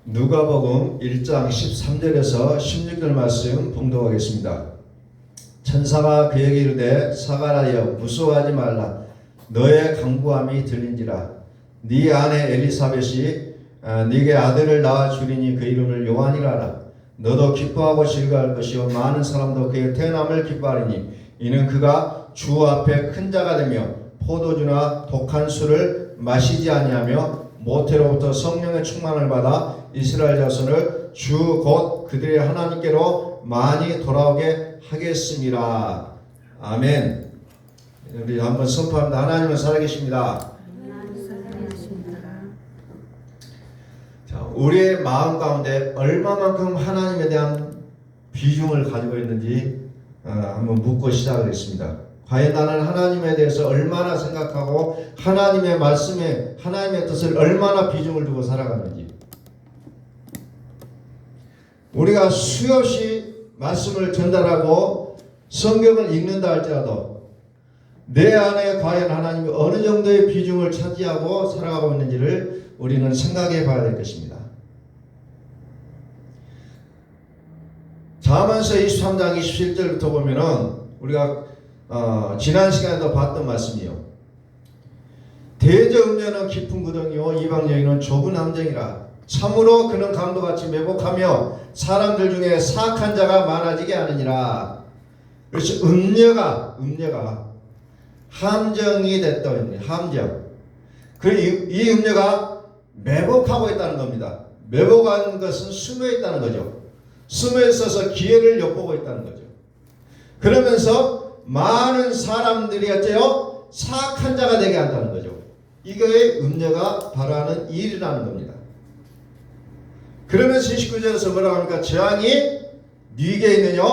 누가복음 1장 13절에서 16절 말씀 봉독하겠습니다. 천사가 그에게 이르되 사가랴여 무서워하지 말라. 너의 강구함이 들린지라. 네 아내 엘리사벳이 네게 아들을 낳아 주리니 그 이름을 요한이라 하라. 너도 기뻐하고 즐거워할 것이요 많은 사람도 그의 태어남을 기뻐하리니 이는 그가 주 앞에 큰 자가 되며 포도주나 독한 술을 마시지 아니하며 모태로부터 성령의 충만을 받아 이스라엘 자손을 주 곧 그들의 하나님께로 많이 돌아오게 하겠습니다. 아멘. 우리 한번 선포합니다. 하나님은 살아계십니다. 자, 우리의 마음 가운데 얼마만큼 하나님에 대한 비중을 가지고 있는지 한번 묻고 시작하겠습니다. 과연 나는 하나님에 대해서 얼마나 생각하고 하나님의 말씀에 하나님의 뜻을 얼마나 비중을 두고 살아가는지. 우리가 수없이 말씀을 전달하고 성경을 읽는다 할지라도 내 안에 과연 하나님이 어느 정도의 비중을 차지하고 살아가고 있는지를 우리는 생각해 봐야 될 것입니다. 잠언서 23장 27절부터 보면은 우리가 지난 시간에도 봤던 말씀이요. 대저음녀는 깊은 구덩이요 이방 여인은 좁은 함정이라. 참으로 그는 강도같이 매복하며 사람들 중에 사악한 자가 많아지게 하느니라. 그래서 음녀가 함정이 됐다는 함정. 이 음녀가 매복하고 있다는 겁니다. 매복한 것은 숨어 있다는 거죠. 숨어 있어서 기회를 엿보고 있다는 거죠. 그러면서 많은 사람들이 어째요? 사악한 자가 되게 한다는 거죠. 이거의 음녀가 바라는 일이라는 겁니다. 그러면서 29절에서 뭐라고 합니까? 재앙이 네게 있느냐?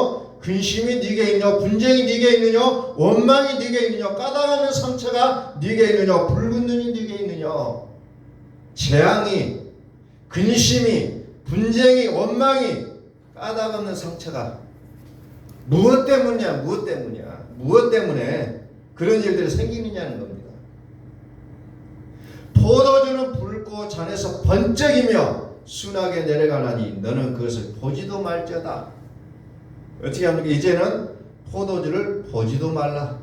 근심이 네게 있느냐? 분쟁이 네게 있느냐? 원망이 네게 있느냐? 까닭없는 상처가 네게 있느냐? 붉은 눈이 네게 있느냐? 재앙이, 근심이, 분쟁이, 원망이, 까닭없는 상처가 무엇 때문이냐? 무엇 때문에 그런 일들이 생기느냐는 겁니다. 포도주는 붉고 잔에서 번쩍이며 순하게 내려가나니 너는 그것을 보지도 말지어다. 어떻게 합니까? 이제는 포도주를 보지도 말라.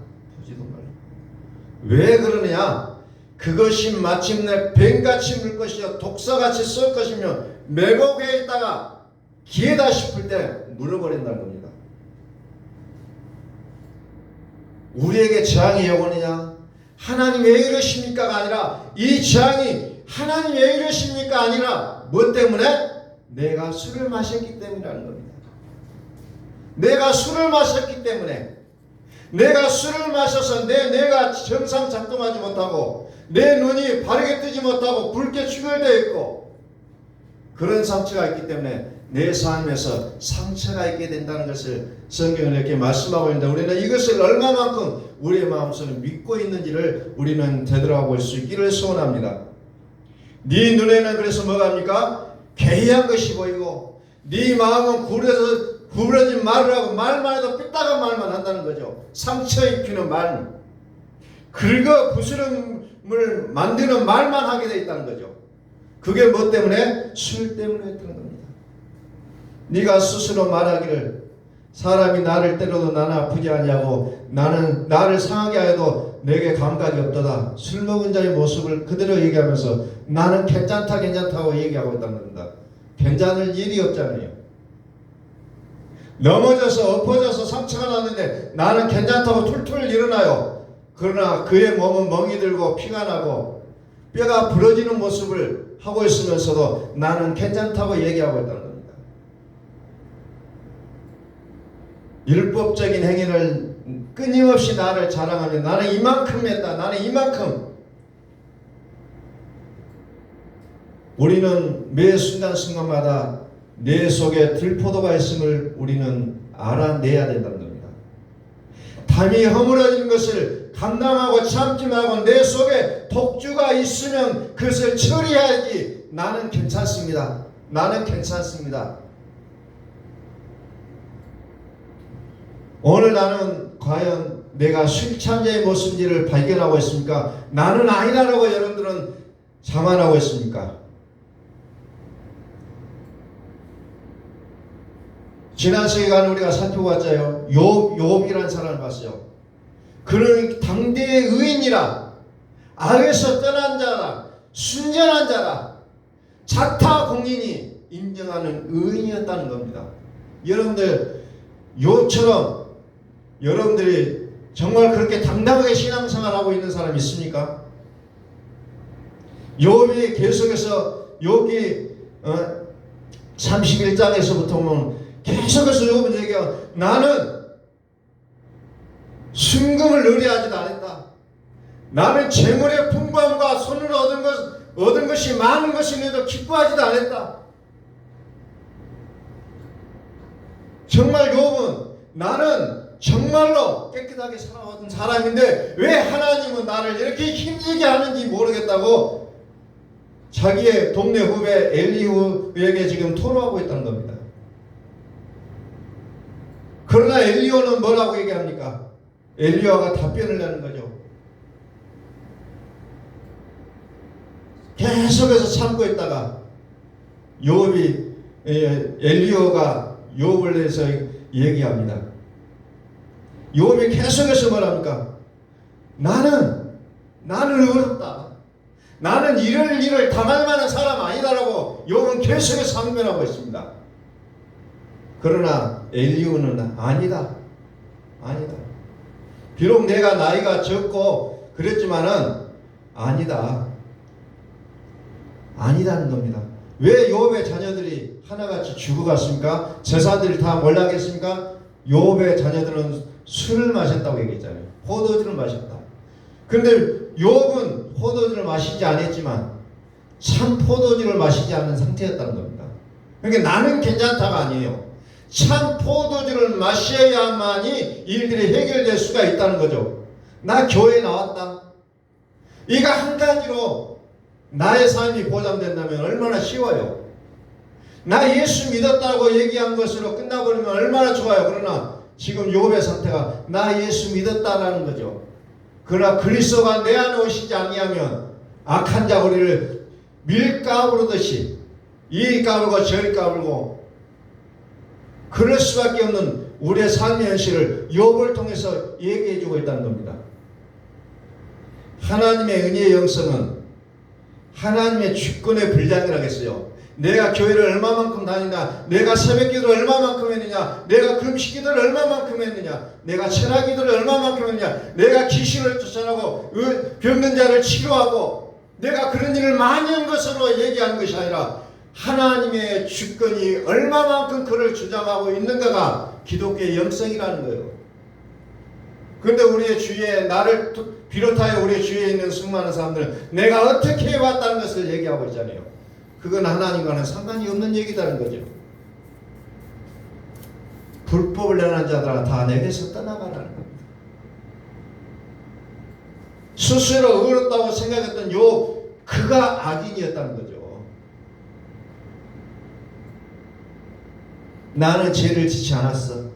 왜 그러느냐? 그것이 마침내 뱀같이 물 것이요 독사같이 쏠 것이며 매복에 있다가 기회다 싶을 때 물어버린다는 겁니다. 우리에게 재앙이 오느냐? 하나님 왜 이러십니까가 아니라 이 재앙이 하나님 왜 이러십니까 아니라 뭐 때문에? 내가 술을 마셨기 때문이라는 겁니다. 내가 술을 마셨기 때문에 내가 술을 마셔서 뇌가 정상 작동하지 못하고 내 눈이 바르게 뜨지 못하고 붉게 충혈되어 있고 그런 상처가 있기 때문에 내 삶에서 상처가 있게 된다는 것을 성경은 이렇게 말씀하고 있는데 우리는 이것을 얼마만큼 우리의 마음속에 믿고 있는지를 우리는 되돌아볼 수 있기를 소원합니다. 네 눈에는 그래서 뭐가 합니까? 괴이한 것이 보이고 네 마음은 구부러진 말을 하고 말만 해도 삐딱한 말만 한다는 거죠. 상처 입히는 말, 긁어 부스럼을 만드는 말만 하게 되어 있다는 거죠. 그게 뭐 때문에? 술 때문에 그런 겁니다. 네가 스스로 말하기를 사람이 나를 때려도 나는 아프지 아니하고 나는 나를 상하게 하여도 내게 감각이 없도다. 술 먹은 자의 모습을 그대로 얘기하면서 나는 괜찮다고 얘기하고 있다는 겁니다. 괜찮을 일이 없잖아요. 넘어져서 엎어져서 상처가 났는데 나는 괜찮다고 툴툴 일어나요. 그러나 그의 몸은 멍이 들고 피가 나고 뼈가 부러지는 모습을 하고 있으면서도 나는 괜찮다고 얘기하고 있다는 겁니다. 율법적인 행위를 끊임없이 나를 자랑하며 나는 이만큼 했다. 나는 이만큼. 우리는 매 순간순간마다 내 속에 들포도가 있음을 우리는 알아내야 된다는 겁니다. 담이 허물어지는 것을 감당하고 참지 말고 내 속에 독주가 있으면 그것을 처리해야지. 나는 괜찮습니다. 오늘 나는 과연 내가 술 취한 자의 모습인지를 발견하고 있습니까? 나는 아니라고 여러분들은 자만하고 있습니까? 지난 시간에 우리가 살펴봤잖아요. 욥이라는 사람을 봤어요. 그는 당대의 의인이라, 악에서 떠난 자라, 순전한 자라, 자타 공인이 인정하는 의인이었다는 겁니다. 여러분들 욥처럼 여러분들이 정말 그렇게 당당하게 신앙생활하고 있는 사람이 있습니까? 욥이 계속해서 욥기 31장에서부터 보면 계속해서 욥은 얘기해요. 나는 순금을 의뢰하지도 않았다. 나는 재물의 풍부함과 손으로 얻은 것이 많은 것인데도 기뻐하지도 않았다. 정말 욥은 나는 정말로 깨끗하게 살아왔던 사람인데 왜 하나님은 나를 이렇게 힘들게 하는지 모르겠다고 자기의 동네 후배 엘리후에게 지금 토로하고 있다는 겁니다. 그러나 엘리후는 뭐라고 얘기합니까? 엘리야가 답변을 내는 거죠. 계속해서 참고 있다가 욥이 엘리야가 욥을 내서 얘기합니다. 욥이 계속해서 말합니까? 나는 어렵다. 나는 이럴 일을 당할 만한 사람 아니다라고 욥은 계속해서 항변하고 있습니다. 그러나 엘리후는 아니다. 비록 내가 나이가 적고 그랬지만은 아니다는 겁니다. 왜 욥의 자녀들이 하나같이 죽어갔습니까? 제사들이 다 몰락했습니까? 욥의 자녀들은 술을 마셨다고 얘기했잖아요. 포도주를 마셨다. 그런데 욥은 포도주를 마시지 않았지만 참 포도주를 마시지 않은 상태였다는 겁니다. 그러니까 나는 괜찮다가 아니에요. 참 포도주를 마셔야만이 일들이 해결될 수가 있다는 거죠. 나 교회 나왔다. 이거 한 가지로 나의 삶이 보장된다면 얼마나 쉬워요. 나 예수 믿었다고 얘기한 것으로 끝나버리면 얼마나 좋아요. 그러나 지금 욥의 상태가 나 예수 믿었다라는 거죠. 그러나 그리스도가 내 안에 오시지 아니하면 악한 자 우리를 밀 까부르듯이 이 까불고 저리 까불고 그럴 수밖에 없는 우리의 삶의 현실을 욥을 통해서 얘기해주고 있다는 겁니다. 하나님의 은혜의 영성은 하나님의 주권의 분량이라고 했어요. 내가 교회를 얼마만큼 다니냐, 내가 새벽기도를 얼마만큼 했느냐, 내가 금식기도를 얼마만큼 했느냐, 내가 철학기도를 얼마만큼 했느냐, 내가 귀신을 쫓아내고 병든 자를 치료하고 내가 그런 일을 많이 한 것으로 얘기하는 것이 아니라 하나님의 주권이 얼마만큼 그를 주장하고 있는가가 기독교의 영성이라는 거예요. 그런데 우리의 주위에 나를 비롯하여 우리 주위에 있는 수많은 사람들은 내가 어떻게 해왔다는 것을 얘기하고 있잖아요. 그건 하나님과는 상관이 없는 얘기다는 거죠. 불법을 행하는 자들아 다 내게서 떠나가라는 겁니다. 스스로 의롭다고 생각했던 그가 악인이었다는 거죠. 나는 죄를 짓지 않았어.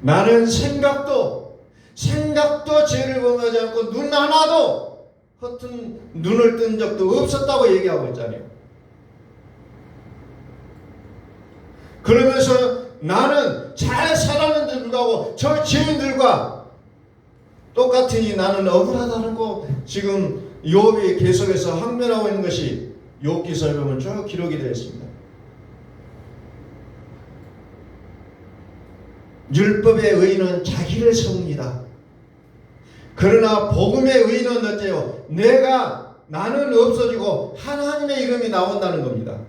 나는 생각도 죄를 범하지 않고 눈 하나도 허튼 눈을 뜬 적도 없었다고 얘기하고 있잖아요. 그러면서 나는 잘 살았는데 불구하고 저 죄인들과 똑같으니 나는 억울하다는 거 지금 욥이 계속해서 항변하고 있는 것이 욥기서에 보면 쭉 기록이 되어 있습니다. 율법의 의인은 자기를 세웁니다. 그러나 복음의 의인은 어때요? 나는 없어지고 하나님의 이름이 나온다는 겁니다.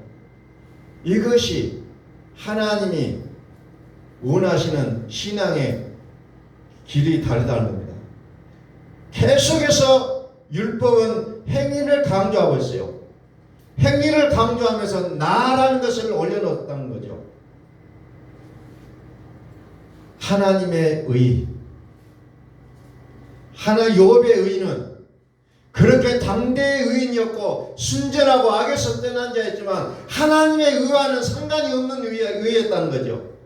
이것이 하나님이 원하시는 신앙의 길이 다르다는 겁니다. 계속해서 율법은 행위를 강조하고 있어요. 행위를 강조하면서 나라는 것을 올려놓았다는 거죠. 하나님의 의, 욥의 의는 그렇게 당대의 의인이었고 순전하고 악에서 떠난 자였지만 하나님의 의와는 상관이 없는 의였다는 거죠.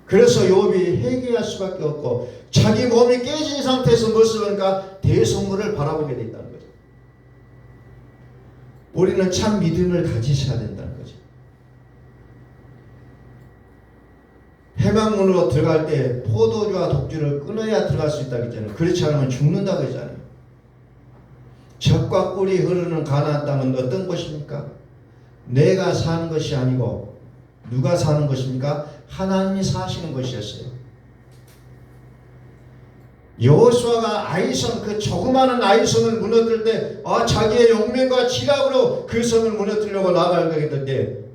그래서 욥이 회개할 수밖에 없고 자기 몸이 깨진 상태에서 무엇을 하니까 대성물을 바라보게 됐다는 거죠. 우리는 참 믿음을 가지셔야 된다는 거죠. 회막문으로 들어갈 때 포도주와 독주를 끊어야 들어갈 수 있다고 했잖아요. 그렇지 않으면 죽는다고 했잖아요. 젖과 꿀이 흐르는 가나안 땅은 어떤 곳입니까? 내가 사는 것이 아니고 누가 사는 것입니까? 하나님이 사시는 것이었어요. 여호수아가 아이성, 그 조그마한 아이성을 무너뜨릴 때 자기의 용맹과 지략으로 그 성을 무너뜨리려고 나아가게 될 때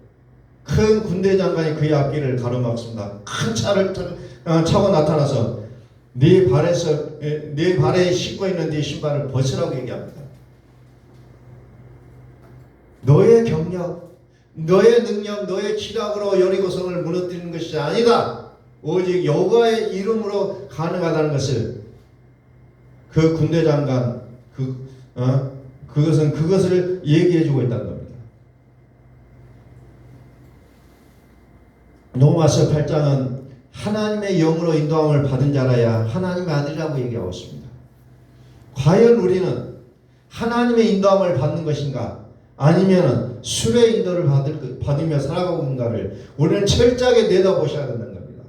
큰 군대 장관이 그의 앞길을 가로막습니다. 큰 차를 차고 나타나서 네 발에 신고 있는 네 신발을 벗으라고 얘기합니다. 너의 경력, 너의 능력, 너의 지략으로 여리고성을 무너뜨리는 것이 아니다. 오직 여호와의 이름으로 가능하다는 것을 그 군대 장관 그것을 얘기해주고 있다는 겁니다. 로마서 8장은 하나님의 영으로 인도함을 받은 자라야 하나님의 아들이라고 얘기하고 있습니다. 과연 우리는 하나님의 인도함을 받는 것인가? 아니면 술의 인도를 받으며 살아가고 있는가를 우리는 철저하게 내다보셔야 된다는 겁니다.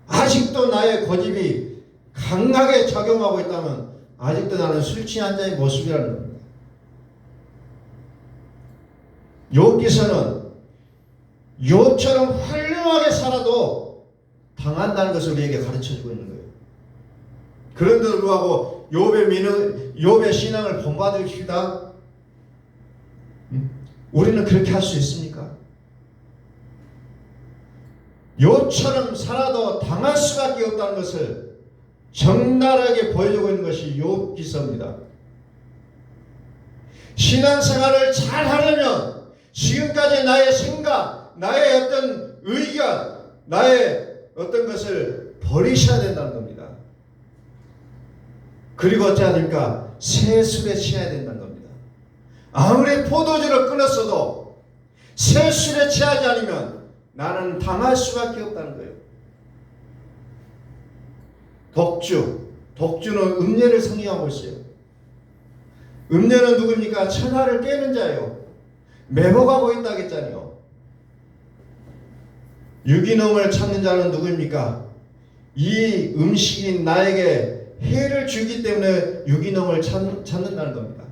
아직도 나의 고집이 강하게 작용하고 있다면 아직도 나는 술 취한 자의 모습이라는 겁니다. 욥기서는 욥처럼 훌륭하게 살아도 당한다는 것을 우리에게 가르쳐주고 있는 거예요. 그런데도 불구하고 욥의 신앙을 본받으시다. 우리는 그렇게 할 수 있습니까? 욥처럼 살아도 당할 수밖에 없다는 것을 적나라하게 보여주고 있는 것이 욥기서입니다. 신앙생활을 잘 하려면 지금까지 나의 생각, 나의 어떤 의견, 나의 어떤 것을 버리셔야 된다는 겁니다. 그리고 어떻게 해야 됩니까? 새 술에 취해야 된다는 겁니다. 아무리 포도주를 끊었어도 새 술에 취하지 않으면 나는 당할 수밖에 없다는 거예요. 독주는 음녀를 상징하고 있어요. 음녀는 누굽니까? 천하를 깨는 자예요. 매복하고 있다고 했잖아요. 유기농을 찾는 자는 누구입니까? 이 음식이 나에게 해를 주기 때문에 유기농을 찾는다는 겁니다.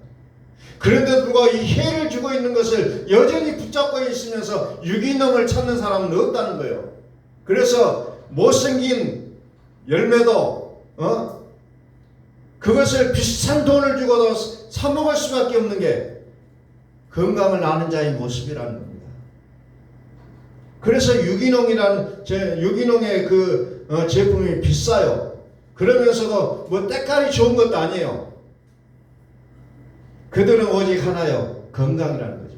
그런데도 불구하고 이 해를 주고 있는 것을 여전히 붙잡고 있으면서 유기농을 찾는 사람은 없다는 거예요. 그래서 못생긴 열매도 그것을 비싼 돈을 주고도 사 먹을 수밖에 없는 게 건강을 아는 자의 모습이라는 겁니다. 그래서 유기농의 그 제품이 비싸요. 그러면서도 뭐 때깔이 좋은 것도 아니에요. 그들은 오직 하나요, 건강이라는 거죠.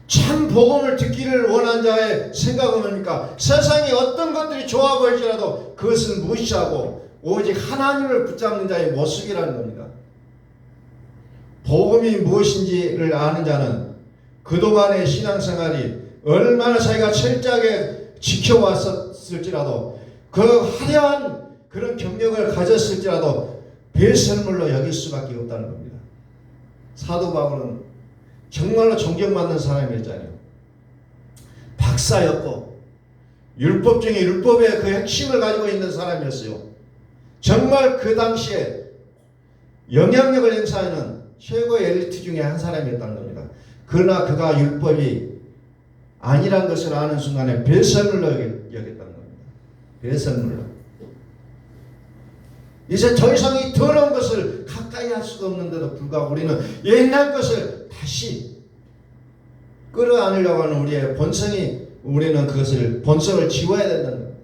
참 복음을 듣기를 원한 자의 생각은 뭡니까? 세상에 어떤 것들이 좋아 보일지라도 그것을 무시하고 오직 하나님을 붙잡는 자의 모습이라는 겁니다. 복음이 무엇인지를 아는 자는 그동안의 신앙생활이 얼마나 자기가 철저하게 지켜왔을지라도 그 화려한 그런 경력을 가졌을지라도 배설물로 여길 수밖에 없다는 겁니다. 사도 바울은 정말로 존경받는 사람이었잖아요. 박사였고 율법 중에 율법의 그 핵심을 가지고 있는 사람이었어요. 정말 그 당시에 영향력을 행사하는 최고의 엘리트 중에 한 사람이었다는 겁니다. 그러나 그가 율법이 아니란 것을 아는 순간에 배설물로 여겼다는 겁니다. 배설물로. 이제 더 이상 이 더러운 것을 가까이 할 수가 없는데도 불구하고 우리는 옛날 것을 다시 끌어안으려고 하는 우리의 본성이, 우리는 그것을 본성을 지워야 된다는 겁니다.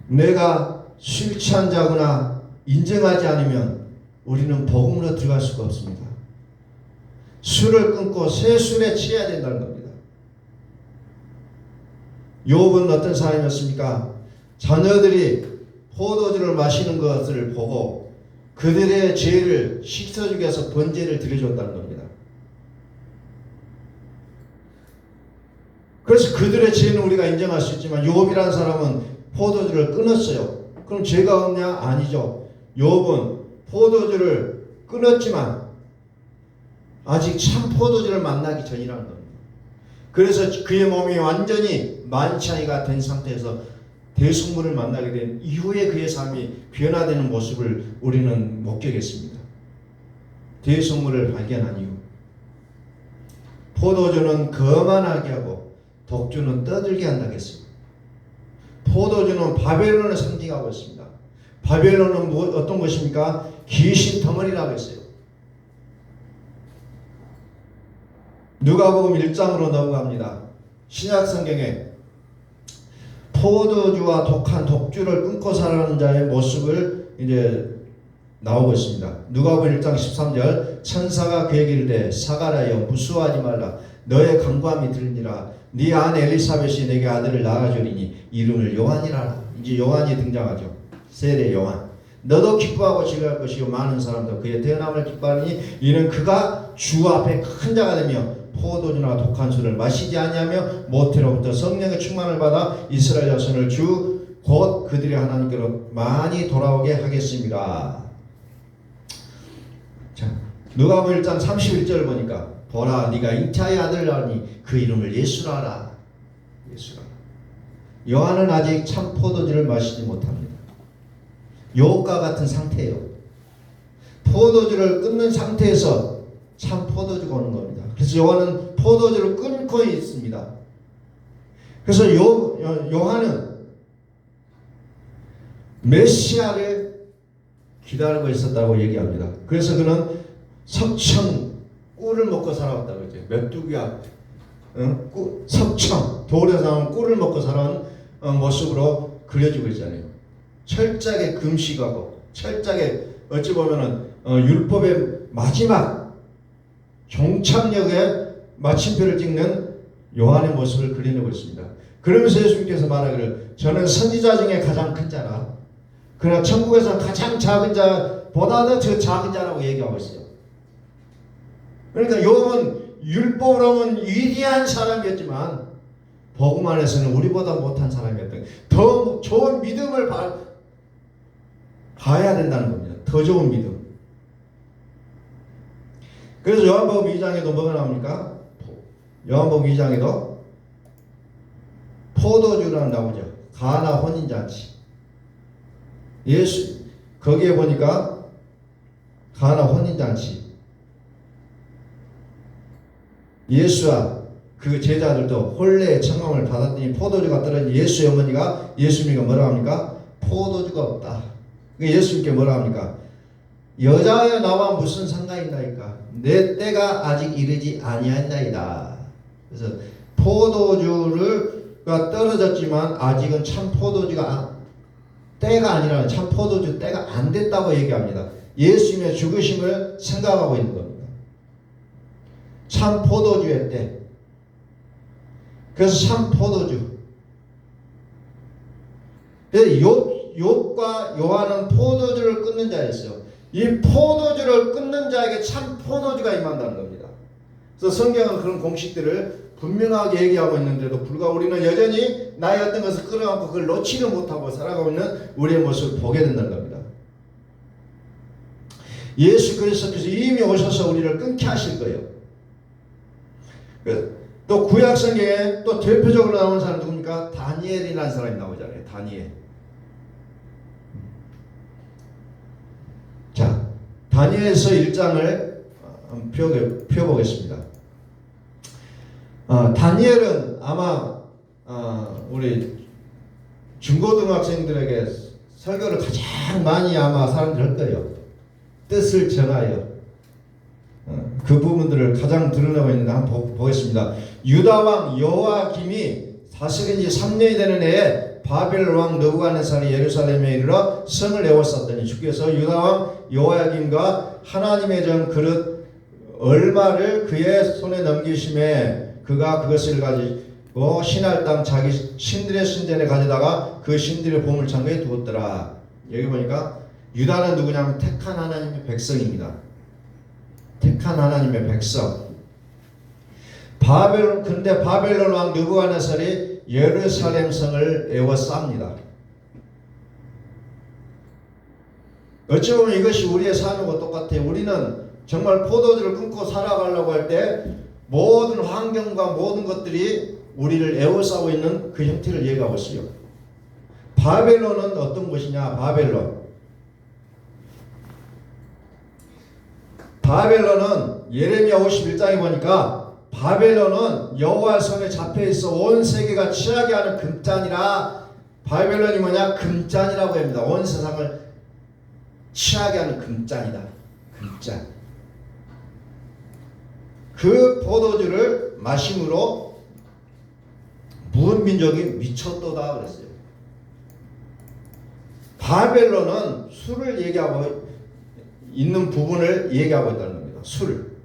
내가 술 취한 자거나 인정하지 않으면 우리는 복음으로 들어갈 수가 없습니다. 술을 끊고 새 술에 취해야 된다는 겁니다. 욥은 어떤 사람이었습니까? 자녀들이 포도주를 마시는 것을 보고 그들의 죄를 씻어주기 위해서 번제를 드려줬다는 겁니다. 그래서 그들의 죄는 우리가 인정할 수 있지만 욥이라는 사람은 포도주를 끊었어요. 그럼 죄가 없냐? 아니죠. 욥은 포도주를 끊었지만 아직 참 포도주를 만나기 전이라는 겁니다. 그래서 그의 몸이 완전히 만찬이가 된 상태에서 대속물을 만나게 된 이후에 그의 삶이 변화되는 모습을 우리는 목격했습니다. 대속물을 발견한 이후 포도주는 거만하게 하고 독주는 떠들게 한다고 했습니다. 포도주는 바벨론을 상징하고 있습니다. 바벨론은 어떤 것입니까? 귀신 덩어리라고 했어요. 누가복음 1장으로 넘어갑니다. 신약 성경에 포도주와 독한 독주를 끊고 살아가는 자의 모습을 이제 나오고 있습니다. 누가복음 1장 13절 천사가 그에게 이르되 사가랴여 무수하지 말라 너의 간구함이 들리니라 네 아내 엘리사벳이 내게 아들을 낳아주리니 이름을 요한이라. 이제 요한이 등장하죠. 세례 요한. 너도 기뻐하고 즐거울 것이요 많은 사람도 그의 태어남을 기뻐하니 이는 그가 주 앞에 큰 자가 되며 포도주나 독한 술을 마시지 아니하며 모태로부터 성령의 충만을 받아 이스라엘 자손을 주 곧 그들의 하나님께로 많이 돌아오게 하겠습니다. 자, 누가복음 1장 31절 보니까 보라 네가 잉태하여 아들을 낳으니 그 이름을 예수라 하라. 예수라. 요한은 아직 참 포도주를 마시지 못합니다. 요옥과 같은 상태예요. 포도주를 끊는 상태에서 참 포도주가 오는 겁니다. 그래서 요한은 포도주를 끊고 있습니다. 그래서 요한은 메시아를 기다리고 있었다고 얘기합니다. 그래서 그는 석청 꿀을 먹고 살아왔다고 했죠. 메뚜기야 석청 돌에서 나온 꿀을 먹고 살아온 모습으로 그려지고 있잖아요. 철저하게 금식하고 철저하게 어찌 보면은 율법의 마지막 종착역에 마침표를 찍는 요한의 모습을 그려내고 있습니다. 그러면서 예수님께서 말하기를 저는 선지자 중에 가장 큰 자라. 그러나 천국에서 가장 작은 자보다도 더 작은 자라고 얘기하고 있어요. 그러니까 요한은 율법으로는 위대한 사람이었지만 복음 안에서는 우리보다 못한 사람이었던 더 좋은 믿음을 봐야 된다는 겁니다. 더 좋은 믿음. 그래서 요한복음 2장에도 뭐가 나옵니까? 요한복음 2장에도 포도주라는 나오죠. 가나 혼인잔치. 예수 거기에 보니까 가나 혼인잔치. 예수와 그 제자들도 혼례의 청함을 받았더니 포도주가 떨어진 예수의 어머니가 예수님께 뭐라 합니까? 포도주가 없다. 예수님께 뭐라 합니까? 여자여 나와 무슨 상관이 있나이까? 내 때가 아직 이르지 아니하였나이다. 그래서 포도주가 떨어졌지만 아직은 참 포도주가 때가 아니라 참 포도주 때가 안 됐다고 얘기합니다. 예수님의 죽으심을 생각하고 있는 겁니다. 참 포도주의 때. 그래서 참 포도주. 욥과 요한은 포도주를 끊는 자였어요. 이 포도주를 끊는 자에게 참 포도주가 임한다는 겁니다. 그래서 성경은 그런 공식들을 분명하게 얘기하고 있는데도 불구하고 우리는 여전히 나의 어떤 것을 끌어안고 그걸 놓지를 못하고 살아가고 있는 우리의 모습을 보게 된다는 겁니다. 예수 그리스도께서 이미 오셔서 우리를 끊게 하실 거예요. 또 구약 성경에 또 대표적으로 나오는 사람 누굽니까? 다니엘이라는 사람이 나오잖아요. 다니엘. 자, 다니엘서 1장을 펴보겠습니다. 다니엘은 아마 우리 중고등학생들에게 설교를 가장 많이 아마 사람들이 할 거예요. 뜻을 정하여 그 부분들을 가장 드러내고 있는데 한번 보겠습니다. 유다왕 여호야김이 다스린 지 3년이 되는 해에 바벨 왕 느부갓네살이 예루살렘에 이르러 성을 에워쌌더니 주께서 유다왕 여호야김과 하나님의 전 그릇 얼마를 그의 손에 넘기심에 그가 그것을 가지고 신할 땅 자기 신들의 신전에 가져다가 그 신들의 보물창고에 두었더라. 여기 보니까 유다는 누구냐면 택한 하나님의 백성입니다. 택한 하나님의 백성. 근데 바벨론 왕 느부갓네살이 예루살렘 성을 에워쌉니다. 어찌 보면 이것이 우리의 삶과 똑같아요. 우리는 정말 포도주를 끊고 살아가려고 할 때 모든 환경과 모든 것들이 우리를 에워싸고 있는 그 형태를 얘기하고 있어요. 바벨론은 어떤 곳이냐? 바벨론은 예레미야 51장에 보니까 바벨론은 여호와 손에 잡혀있어 온 세계가 취하게 하는 금잔이라. 바벨론이 뭐냐? 금잔이라고 합니다. 온 세상을 취하게 하는 금잔이다. 금잔. 그 포도주를 마심으로 무은민족이 미쳤도다 그랬어요. 바벨론은 술을 얘기하고 있는 부분을 얘기하고 있다는 겁니다. 술.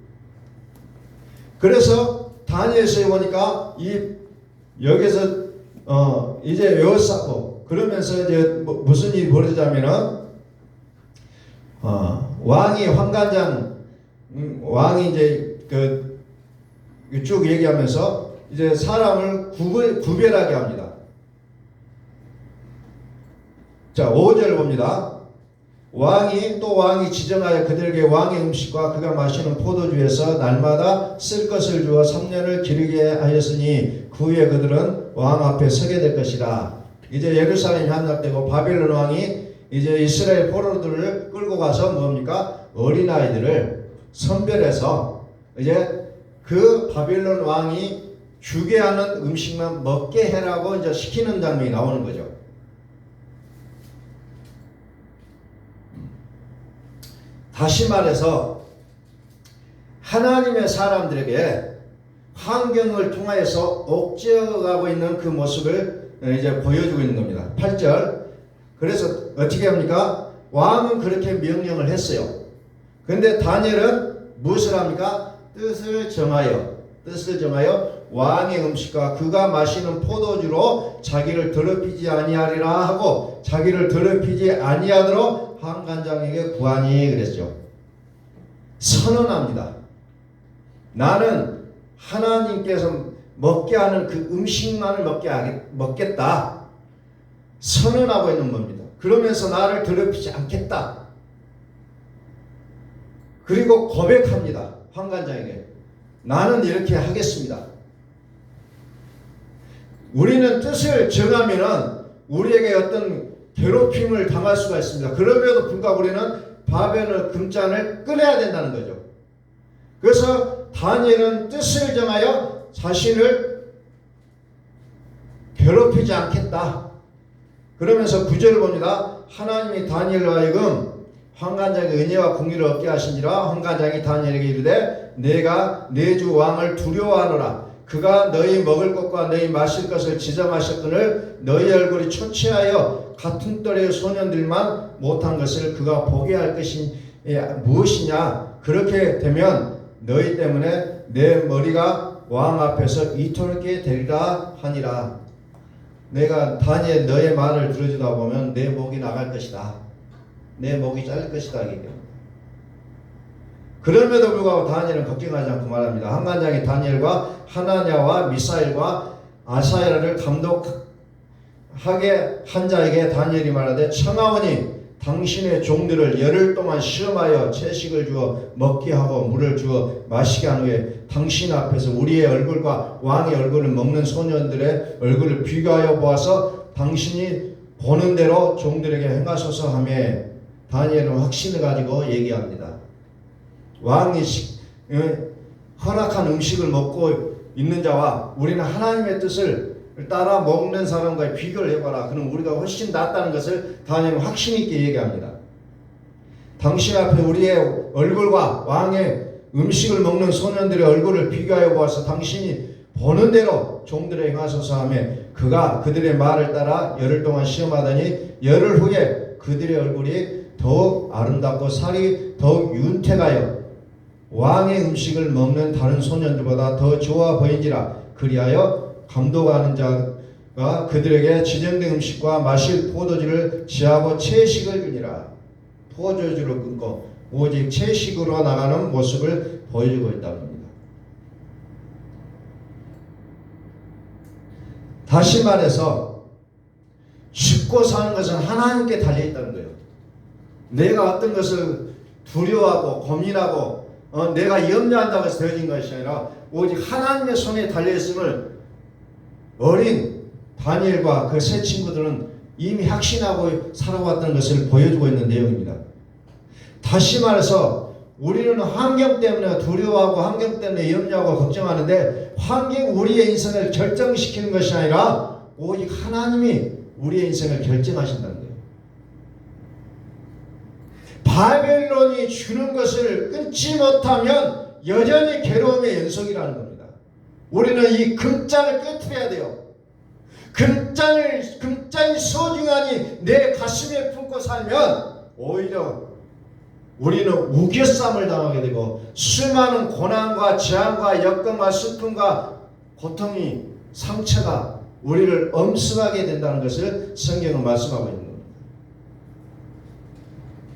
그래서 다니엘서에 보니까 여기서 이제 에워싸고 그러면서 이제 무슨 일이 벌어지자면은 왕이 환관장 왕이 이제 쭉 얘기하면서 이제 사람을 구별하게 합니다. 자, 5절 봅니다. 왕이 지정하여 그들에게 왕의 음식과 그가 마시는 포도주에서 날마다 쓸 것을 주어 3년을 기르게 하였으니 그 후에 그들은 왕 앞에 서게 될 것이라. 이제 예루살렘이 함락되고 바벨론 왕이 이제 이스라엘 포로들을 끌고 가서 뭡니까? 어린아이들을 선별해서 이제 그 바벨론 왕이 주게 하는 음식만 먹게 해라고 이제 시키는 장면이 나오는 거죠. 다시 말해서 하나님의 사람들에게 환경을 통하여서 옥죄어가고 있는 그 모습을 이제 보여주고 있는 겁니다. 8절. 그래서 어떻게 합니까? 왕은 그렇게 명령을 했어요. 그런데 다니엘은 무엇을 합니까? 뜻을 정하여 왕의 음식과 그가 마시는 포도주로 자기를 더럽히지 아니하리라 하고 자기를 더럽히지 아니하도록 환관장에게 구하니 그랬죠. 선언합니다. 나는 하나님께서 먹게 하는 그 음식만을 먹겠다. 선언하고 있는 겁니다. 그러면서 나를 더럽히지 않겠다. 그리고 고백합니다. 환관장에게. 나는 이렇게 하겠습니다. 우리는 뜻을 정하면은 우리에게 어떤 괴롭힘을 당할 수가 있습니다. 그럼에도 불구하고 우리는 바벨론 금잔을 끊어야 된다는 거죠. 그래서 다니엘은 뜻을 정하여 자신을 괴롭히지 않겠다. 그러면서 9절을 봅니다. 하나님이 다니엘로 하여금 환관장의 은혜와 공의를 얻게 하신지라. 환관장이 다니엘에게 이르되 내가 내 주 왕을 두려워하노라. 그가 너희 먹을 것과 너희 마실 것을 지정하셨거늘 너희 얼굴이 초췌하여 같은 또래의 소년들만 못한 것을 그가 보게 할 것이 무엇이냐. 그렇게 되면 너희 때문에 내 머리가 왕 앞에서 이토록 되리라 하니라. 내가 다니엘 너의 말을 들어주다 보면 내 목이 나갈 것이다. 내 목이 잘릴 것이다. 그럼에도 불구하고 다니엘은 걱정하지 않고 말합니다. 환관장이 다니엘과 하나냐와 미사엘과 아사야를 감독하게 한 자에게 다니엘이 말하되 청하오니 당신의 종들을 열흘 동안 시험하여 채식을 주어 먹게 하고 물을 주어 마시게 한 후에 당신 앞에서 우리의 얼굴과 왕의 얼굴을 먹는 소년들의 얼굴을 비교하여 보아서 당신이 보는 대로 종들에게 행하소서 하며 다니엘은 확신을 가지고 얘기합니다. 왕이 허락한 음식을 먹고 있는 자와 우리는 하나님의 뜻을 따라 먹는 사람과의 비교를 해봐라. 그럼 우리가 훨씬 낫다는 것을 다니엘은 확신 있게 얘기합니다. 당신 앞에 우리의 얼굴과 왕의 음식을 먹는 소년들의 얼굴을 비교하여 보아서 당신이 보는 대로 종들에게 행하소서 하며 그가 그들의 말을 따라 열흘 동안 시험하더니 열흘 후에 그들의 얼굴이 더욱 아름답고 살이 더욱 윤택하여 왕의 음식을 먹는 다른 소년들보다 더 좋아 보인지라. 그리하여 감독하는 자가 그들에게 지정된 음식과 마실 포도주를 취하고 채식을 주니라. 포도주를 끊고 오직 채식으로 나가는 모습을 보여주고 있다는 겁니다. 다시 말해서 죽고 사는 것은 하나님께 달려있다는 거예요. 내가 어떤 것을 두려워하고 고민하고 내가 염려한다고 해서 되어진 것이 아니라 오직 하나님의 손에 달려있음을 어린 다니엘과 그 세 친구들은 이미 확신하고 살아왔던 것을 보여주고 있는 내용입니다. 다시 말해서 우리는 환경 때문에 두려워하고 환경 때문에 염려하고 걱정하는데 환경 우리의 인생을 결정시키는 것이 아니라 오직 하나님이 우리의 인생을 결정하신다는 거예요. 바벨론이 주는 것을 끊지 못하면 여전히 괴로움의 연속이라는 겁니다. 우리는 이 금장을 깨트려야 돼요. 금장이 소중하니 내 가슴에 품고 살면 오히려 우리는 우겨쌈을 당하게 되고 수많은 고난과 재앙과 역경과 슬픔과 고통이 상처가 우리를 엄습하게 된다는 것을 성경은 말씀하고 있는 겁니다.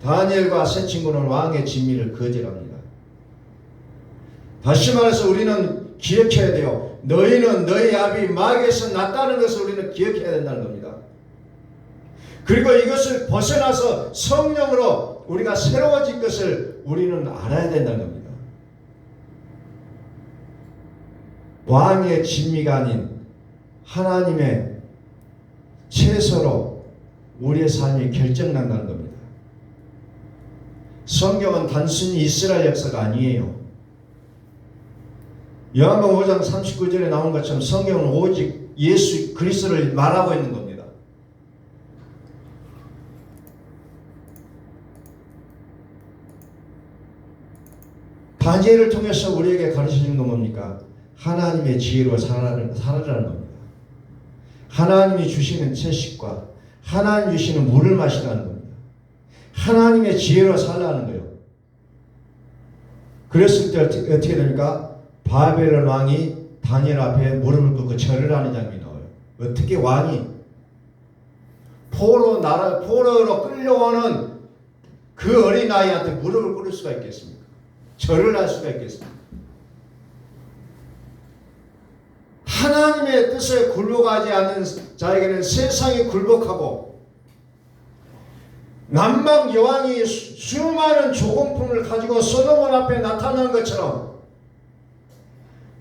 다니엘과 세 친구는 왕의 진미를 거절합니다. 다시 말해서 우리는 기억해야 돼요. 너희는 너희 아비 마귀에서 났다는 것을 우리는 기억해야 된다는 겁니다. 그리고 이것을 벗어나서 성령으로 우리가 새로워질 것을 우리는 알아야 된다는 겁니다. 왕의 진미가 아닌 하나님의 채소로 우리의 삶이 결정난다는 겁니다. 성경은 단순히 이스라엘 역사가 아니에요. 요한복음 5장 39절에 나온 것처럼 성경은 오직 예수 그리스도를 말하고 있는 겁니다. 다니엘을 통해서 우리에게 가르쳐주는 건 뭡니까? 하나님의 지혜로 살아라는 겁니다. 하나님이 주시는 채식과 하나님 주시는 물을 마시라는 겁니다. 하나님의 지혜로 살라는 거예요. 그랬을 때 어떻게 됩니까? 바벨론 왕이 다니엘 앞에 무릎을 꿇고 절을 하는 장면이 나와요. 어떻게 왕이 포로로 끌려오는 그 어린아이한테 무릎을 꿇을 수가 있겠습니까? 절을 할 수가 있겠습니까? 하나님의 뜻에 굴복하지 않는 자에게는 세상이 굴복하고 남방 여왕이 수많은 조공품을 가지고 솔로몬 앞에 나타난 것처럼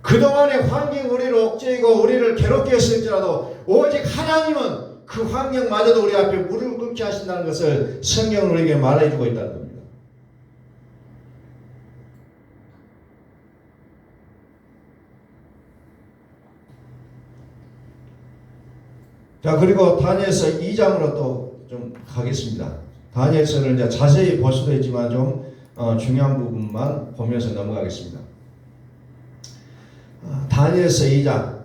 그동안의 환경이 우리를 억제이고 우리를 괴롭게 했을지라도 오직 하나님은 그 환경마저도 우리 앞에 무릎을 꿇게 하신다는 것을 성경은 우리에게 말해주고 있다는 겁니다. 자, 그리고 다니엘서 2장으로 또 좀 가겠습니다. 다니엘서를 이제 자세히 볼 수도 있지만 좀 중요한 부분만 보면서 넘어가겠습니다. 다니엘서 2장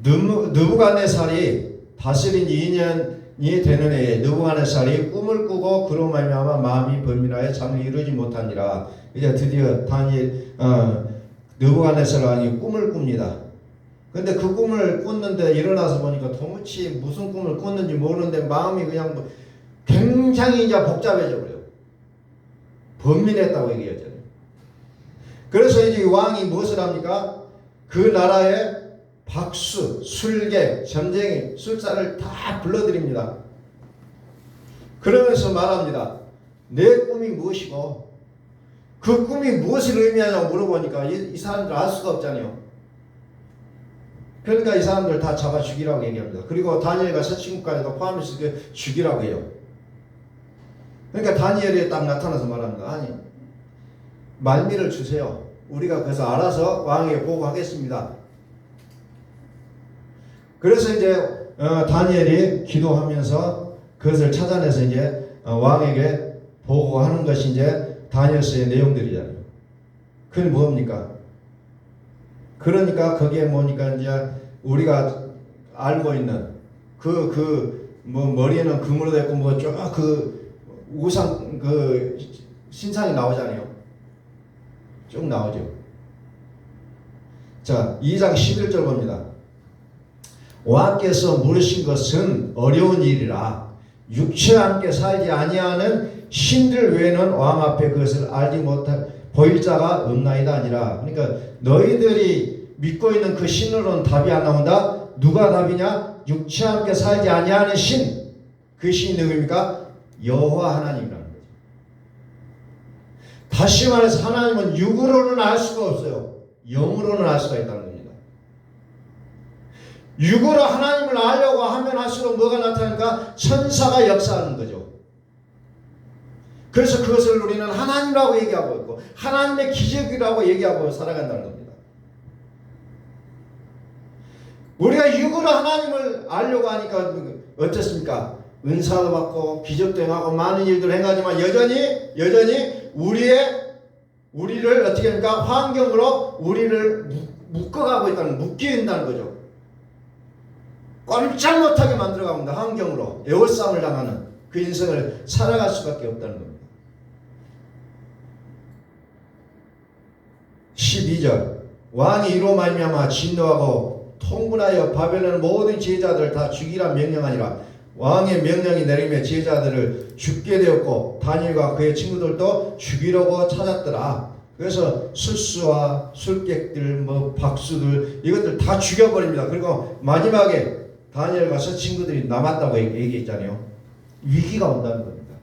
느부갓네살이 다스린 2년이 되는 해에 느부갓네살이 꿈을 꾸고 그로 말미암아 마음이 번민하여 잠을 이루지 못하니라. 이제 드디어 느부갓네살 왕이 꿈을 꿉니다. 근데 그 꿈을 꿨는데 일어나서 보니까 도무지 무슨 꿈을 꿨는지 모르는데 마음이 그냥 굉장히 이제 복잡해져 버려요. 번민했다고 얘기했잖아요. 그래서 이제 왕이 무엇을 합니까? 그 나라에 박수, 술객, 점쟁이, 술사를 다 불러들입니다. 그러면서 말합니다. 내 꿈이 무엇이고 그 꿈이 무엇을 의미하냐고 물어보니까 이 사람들 알 수가 없잖아요. 그러니까 이 사람들 다 잡아 죽이라고 얘기합니다. 그리고 다니엘과 세 친구까지도 포함해서 죽이라고 해요. 그러니까 다니엘이 딱 나타나서 말합니다. 아니, 말미를 주세요. 우리가 그래서 알아서 왕에게 보고하겠습니다. 그래서 이제 다니엘이 기도하면서 그것을 찾아내서 이제 왕에게 보고하는 것이 이제 다니엘서의 내용들이잖아요. 그게 뭡니까? 그러니까 거기에 뭐니까 이제 우리가 알고 있는 뭐 머리에는 금으로 됐고 뭐 쭉 그 우상 그 신상이 나오잖아요. 쭉 나오죠. 자, 2장 11절 봅니다. 왕께서 물으신 것은 어려운 일이라 육체와 함께 살지 아니하는 신들 외에는 왕 앞에 그것을 알지 못할 보일 자가 없나이다 아니라. 그러니까 너희들이 믿고 있는 그 신으로는 답이 안 나온다. 누가 답이냐? 육체와 함께 살지 아니하는 신. 그 신이 누구입니까? 여호와 하나님이라는 거죠. 다시 말해서 하나님은 육으로는 알 수가 없어요. 영으로는 알 수가 있다는 겁니다. 육으로 하나님을 알려고 하면 할수록 뭐가 나타나니까 천사가 역사하는 거죠. 그래서 그것을 우리는 하나님이라고 얘기하고 있고 하나님의 기적이라고 얘기하고 살아간다는 겁니다. 우리가 육으로 하나님을 알려고 하니까 어떻습니까? 은사도 받고 기적도 행하고 많은 일들을 행하지만 여전히 우리를 어떻게 합니까? 환경으로 우리를 묶어가고 있다는, 묶인다는 거죠. 꼼짝 못하게 만들어가고 있다. 환경으로 애월싸움을 당하는 그 인생을 살아갈 수밖에 없다는 겁니다. 12절 왕이 이로 말미암아 진노하고 통분하여 바벨론 모든 지혜자들을 다 죽이라 명령하니라. 왕의 명령이 내리며 지혜자들을 죽게 되었고 다니엘과 그의 친구들도 죽이려고 찾았더라. 그래서 술수와 술객들 박수들 이것들 다 죽여버립니다. 그리고 마지막에 다니엘과 그 친구들이 남았다고 얘기했잖아요. 위기가 온다는 겁니다.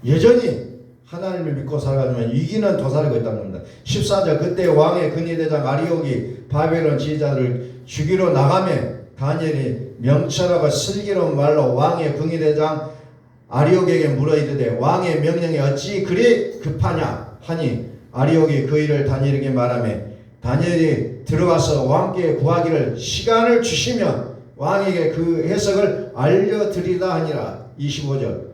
여전히 하나님을 믿고 살아가지만 위기는 도사리고 있다는 겁니다. 14절 그때 왕의 근위대장 아리옥이 바벨론 지휘자들을 죽이러 나가매 다니엘이 명철하고 슬기로운 말로 왕의 근위대장 아리옥에게 물어 이르되 왕의 명령이 어찌 그리 급하냐 하니 아리옥이 그 일을 다니엘에게 말하매 다니엘이 들어가서 왕께 구하기를 시간을 주시면 왕에게 그 해석을 알려드리다 하니라. 25절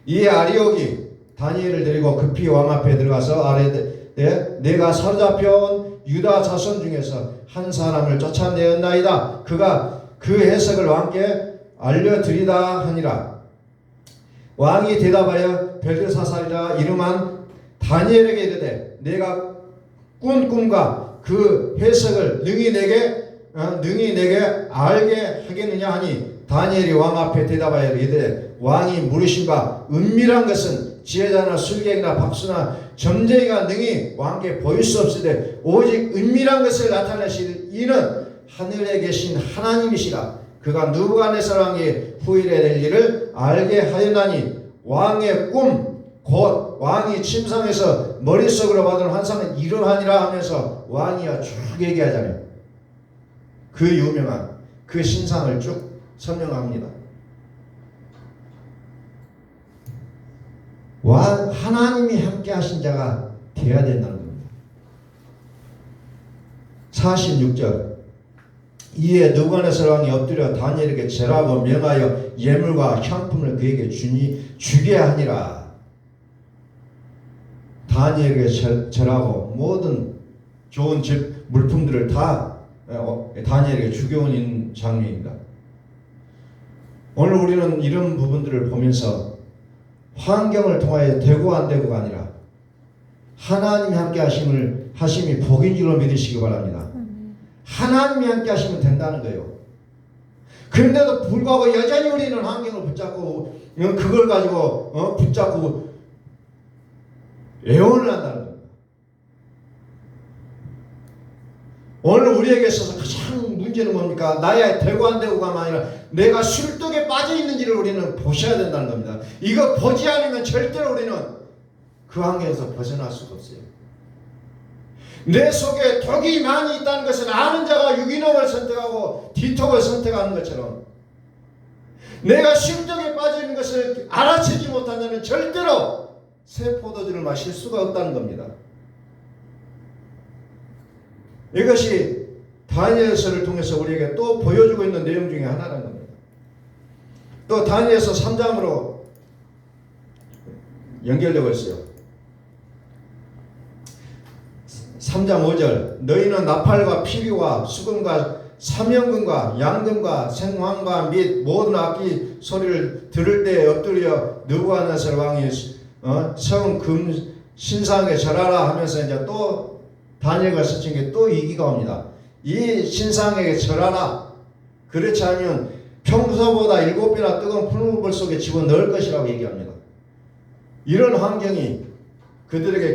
이에 아리옥이 다니엘을 데리고 급히 왕 앞에 들어가서 아뢰되 내가 사로잡혀온 유다 자손 중에서 한 사람을 쫓아내었나이다. 그가 그 해석을 왕께 알려드리다 하니라. 왕이 대답하여 벨드사살이라 이름한 다니엘에게 이르되 내가 꾼 꿈과 그 해석을 능히 내게 알게 하겠느냐 하니 다니엘이 왕 앞에 대답하여 이르되 왕이 물으신 바 은밀한 것은 지혜자나 술객이나 박수나 점쟁이가 능히 왕께 보일 수 없으되 오직 은밀한 것을 나타내실 이는 하늘에 계신 하나님이시라. 그가 느부갓네살 왕의 후일에 될 일을 알게 하였나니 왕의 꿈 곧 왕이 침상에서 머릿속으로 받은 환상은 이러하니라 하면서 왕이야 쭉 얘기하잖아요. 그 유명한 그 신상을 쭉 설명합니다. 하나님이 함께 하신 자가 되어야 된다는 겁니다. 46절 이에 느부갓네살 왕이 엎드려 다니엘에게 절하고 명하여 예물과 향품을 그에게 주게 하니라. 다니엘에게 절하고 모든 좋은 물품들을 다 다니엘에게 주겨온 장면입니다. 오늘 우리는 이런 부분들을 보면서 환경을 통하여 되고 안 되고가 아니라 하나님이 함께 하심이 복인 줄로 믿으시기 바랍니다. 하나님이 함께 하시면 된다는 거예요. 그런데도 불구하고 여전히 우리는 환경을 붙잡고 그걸 가지고 붙잡고 애원을 한다는 겁니다. 오늘 우리에게 있어서 가장 문제는 뭡니까? 나의 되고 안 되고가 아니라 내가 술독에 빠져 있는지를 우리는 보셔야 된다는 겁니다. 이거 보지 않으면 절대로 우리는 그 환경에서 벗어날 수가 없어요. 내 속에 독이 많이 있다는 것은 아는 자가 유기농을 선택하고 디톡을 선택하는 것처럼 내가 술독에 빠져 있는 것을 알아채지 못한다면 절대로 새 포도주를 마실 수가 없다는 겁니다. 이것이 다니엘서를 통해서 우리에게 또 보여주고 있는 내용 중에 하나라는 겁니다. 또 다니엘서 3장으로 연결되고 있어요. 3장 5절 너희는 나팔과 피리와 수금과 사명금과 양금과 생황과 및 모든 악기 소리를 들을 때 엎드려 느부갓네살 왕이 성금 신상에 절하라 하면서 이제 또 다니엘과 서친 게 또 이기가 옵니다. 이 신상에게 절하라. 그렇지 않으면 평소보다 7배나 뜨거운 풀무불 속에 집어넣을 것이라고 얘기합니다. 이런 환경이 그들에게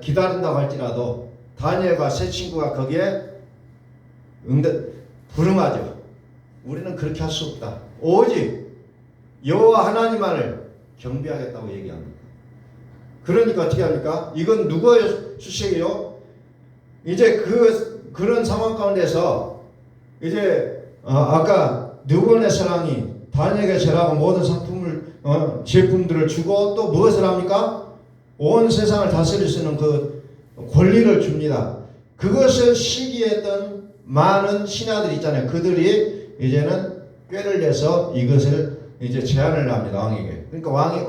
기다린다고 할지라도 다니엘과 세 친구가 거기에 불응하죠. 우리는 그렇게 할 수 없다. 오직 여호와 하나님만을 경배하겠다고 얘기합니다. 그러니까 어떻게 합니까? 이건 누구의 수식이요? 이제 그런 상황 가운데서 이제 아까 네 번의 사랑이 다니엘에게 절하고 모든 상품을 제품들을 주고 또 무엇을 합니까? 온 세상을 다스릴 수 있는 그 권리를 줍니다. 그것을 시기했던 많은 신하들 있잖아요. 그들이 이제는 꾀를 내서 이것을 이제 제안을 합니다. 왕에게. 그러니까 왕이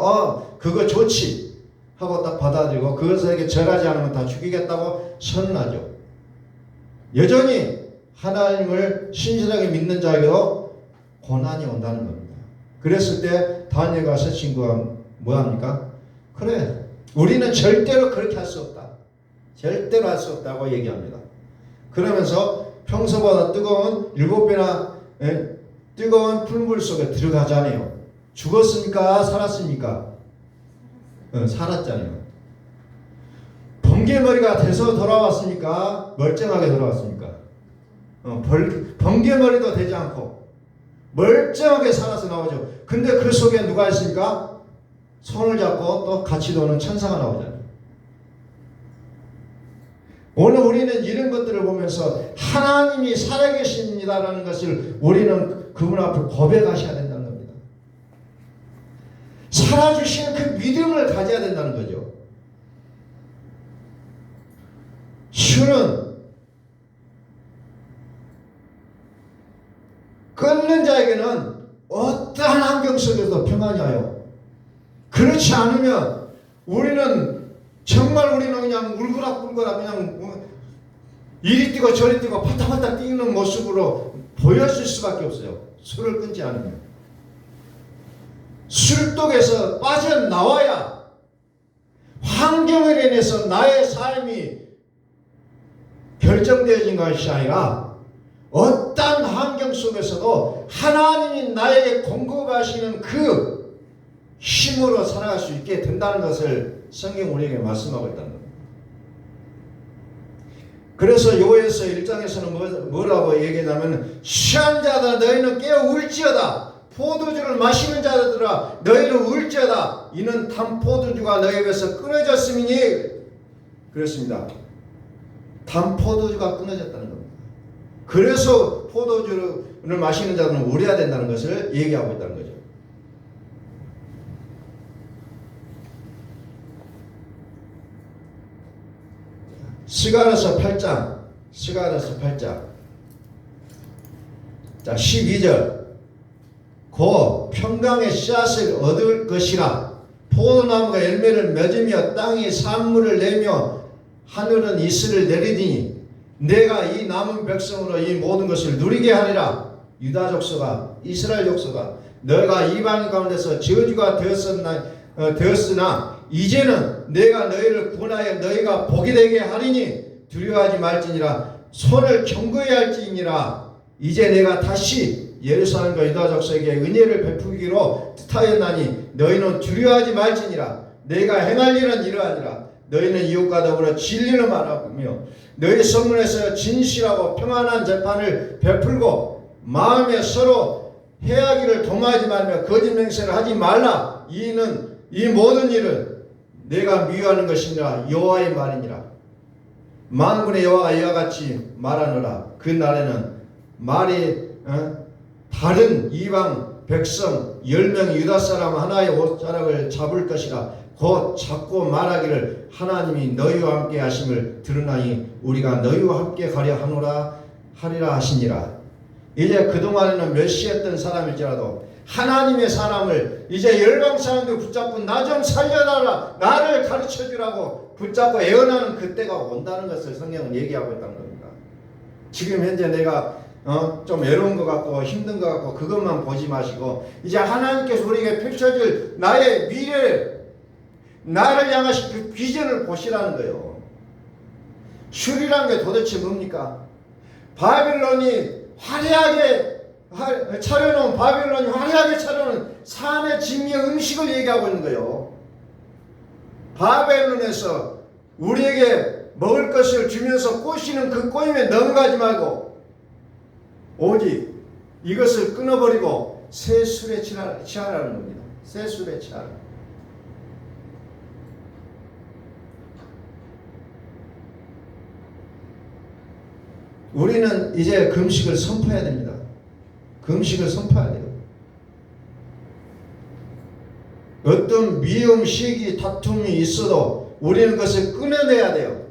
그거 좋지 하고 딱 받아들이고 그것에게 절하지 않으면 다 죽이겠다고 선언하죠. 여전히 하나님을 신실하게 믿는 자에게도 고난이 온다는 겁니다. 그랬을 때 다니엘 가서 친구가 뭐합니까? 그래, 우리는 절대로 그렇게 할 수 없다. 절대로 할 수 없다고 얘기합니다. 그러면서 평소보다 뜨거운 7배나 뜨거운 풀물 속에 들어가잖아요. 죽었습니까? 살았습니까? 살았잖아요. 번개머리가 돼서 돌아왔습니까? 멀쩡하게 돌아왔습니까? 번개머리도 되지 않고 멀쩡하게 살아서 나오죠. 근데 그 속에 누가 있습니까? 손을 잡고 또 같이 도는 천사가 나오잖아요. 오늘 우리는 이런 것들을 보면서 하나님이 살아계십니다라는 것을 우리는 그분 앞에 고백하셔야 된다는 겁니다. 살아주시는 그 믿음을 가져야 된다는 거죠. 술은 끊는 자에게는 어떠한 환경 속에서도 평안이 와요. 그렇지 않으면 우리는 정말 우리는 그냥 울그락불그락 그냥 이리 뛰고 저리 뛰고 파닥파닥 뛰는 모습으로 보였을 수밖에 없어요. 술을 끊지 않으면. 술독에서 빠져나와야 환경을 인해서 나의 삶이 결정되어진 것이 아니라 어떤 환경 속에서도 하나님이 나에게 공급하시는 그 힘으로 살아갈 수 있게 된다는 것을 성경 우리에게 말씀하고 있다는 겁니다. 그래서 요에서 1장에서는 뭐라고 얘기하냐면 취한 자들아 너희는 깨어 울지어다. 포도주를 마시는 자들아 너희는 울지어다. 이는 단 포도주가 너희 입에서 끊어졌음이니 그렇습니다. 단 포도주가 끊어졌다는 겁니다. 그래서 포도주를 마시는 자들은 울어야 된다는 것을 얘기하고 있다는 거죠. 스가랴서 8장 자 12절 곧 평강의 씨앗을 얻을 것이라 포도나무가 열매를 맺으며 땅이 산물을 내며 하늘은 이슬을 내리더니 내가 이 남은 백성으로 이 모든 것을 누리게 하리라. 유다 족속아 이스라엘 족속아 너희가 이방 가운데서 저주가 되었으나 이제는 내가 너희를 구원하여 너희가 복이 되게 하리니 두려워하지 말지니라. 손을 경고해야 할지니라. 이제 내가 다시 예루살렘과 유다 족속에게 은혜를 베푸기로 뜻하였나니 너희는 두려워하지 말지니라. 내가 행할 일은 이러하니라. 너희는 이웃과 더불어 진리를 말하며 너희 성문에서 진실하고 평안한 재판을 베풀고 마음에 서로 해하기를 동하지 말며 거짓 맹세를 하지 말라. 이는 이 모든 일은 내가 미워하는 것이니라. 여호와의 말이니라. 만군의 여호와가 이와 같이 말하노라. 그 날에는 말이 다른 이방 백성 10명이 유다 사람 하나의 옷자락을 잡을 것이라. 곧 잡고 말하기를 하나님이 너희와 함께 하심을 들으나니 우리가 너희와 함께 가려 하리라 하시니라. 이제 그동안에는 멸시했던 사람일지라도 하나님의 사람을 이제 열방 사람들 붙잡고 나 좀 살려달라 나를 가르쳐주라고 붙잡고 애원하는 그때가 온다는 것을 성경은 얘기하고 있다는 겁니다. 지금 현재 내가 좀 외로운 것 같고 힘든 것 같고 그것만 보지 마시고 이제 하나님께서 우리에게 펼쳐질 나의 미래를 나를 향하신 그 비전을 보시라는 거예요. 슈리라는 게 도대체 뭡니까? 바빌론이 화려하게 차려놓은 바빌론이 화려하게 차려놓은 산의 진미의 음식을 얘기하고 있는 거예요. 바벨론에서 우리에게 먹을 것을 주면서 꼬시는 그 꼬임에 넘어가지 말고 오직 이것을 끊어버리고 새 술에 취하라는 겁니다. 새 술에 취하라. 우리는 이제 금식을 선포해야 됩니다. 금식을 선포해야 돼요. 어떤 미움, 시기, 다툼이 있어도 우리는 그것을 끊어내야 돼요.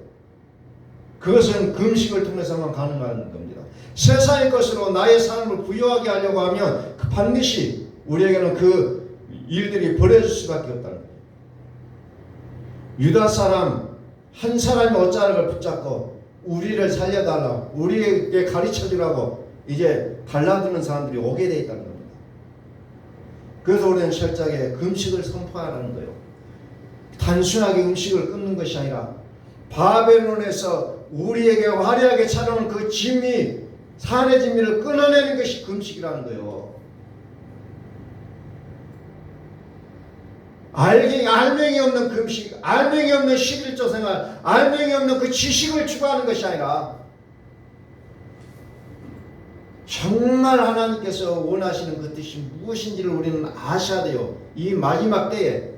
그것은 금식을 통해서만 가능한 겁니다. 세상의 것으로 나의 삶을 부유하게 하려고 하면 반드시 우리에게는 그 일들이 벌어질 수밖에 없다는 거예요. 유다 사람 한 사람이 옷자락을 붙잡고 우리를 살려달라고, 우리에게 가르쳐주라고 이제 달라드는 사람들이 오게 돼 있다는 겁니다. 그래서 우리는 철저하게 금식을 선포하라는 거예요. 단순하게 음식을 끊는 것이 아니라 바벨론에서 우리에게 화려하게 찾아오는 그 진미, 산의 진미를 끊어내는 것이 금식이라는 거예요. 알맹이 없는 금식, 알맹이 없는 11조 생활, 알맹이 없는 그 지식을 추구하는 것이 아니라 정말 하나님께서 원하시는 그 뜻이 무엇인지를 우리는 아셔야 돼요. 이 마지막 때에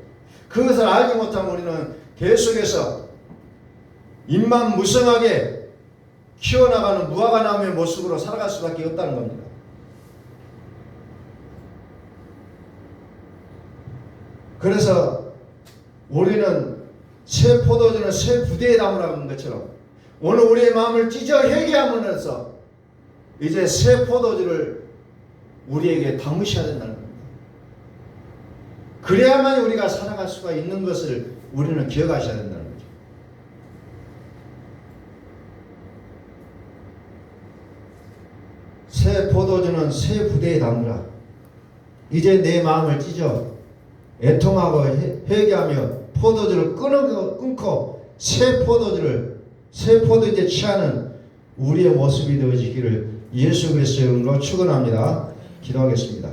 그것을 알지 못하면 우리는 계속해서 입만 무성하게 키워나가는 무화과나무의 모습으로 살아갈 수밖에 없다는 겁니다. 그래서 우리는 새 포도주는 새 부대에 담으라고 하는 것처럼 오늘 우리의 마음을 찢어 회개하면서 이제 새 포도주를 우리에게 담으셔야 된다는 겁니다. 그래야만 우리가 살아갈 수가 있는 것을 우리는 기억하셔야 된다는 거죠. 새 포도주는 새 부대에 담으라. 이제 내 마음을 찢어 애통하고 회개하며 포도주를 끊고 새 포도주에 취하는 우리의 모습이 되어지기를 예수 그리스도의 이름으로 축원합니다. 기도하겠습니다.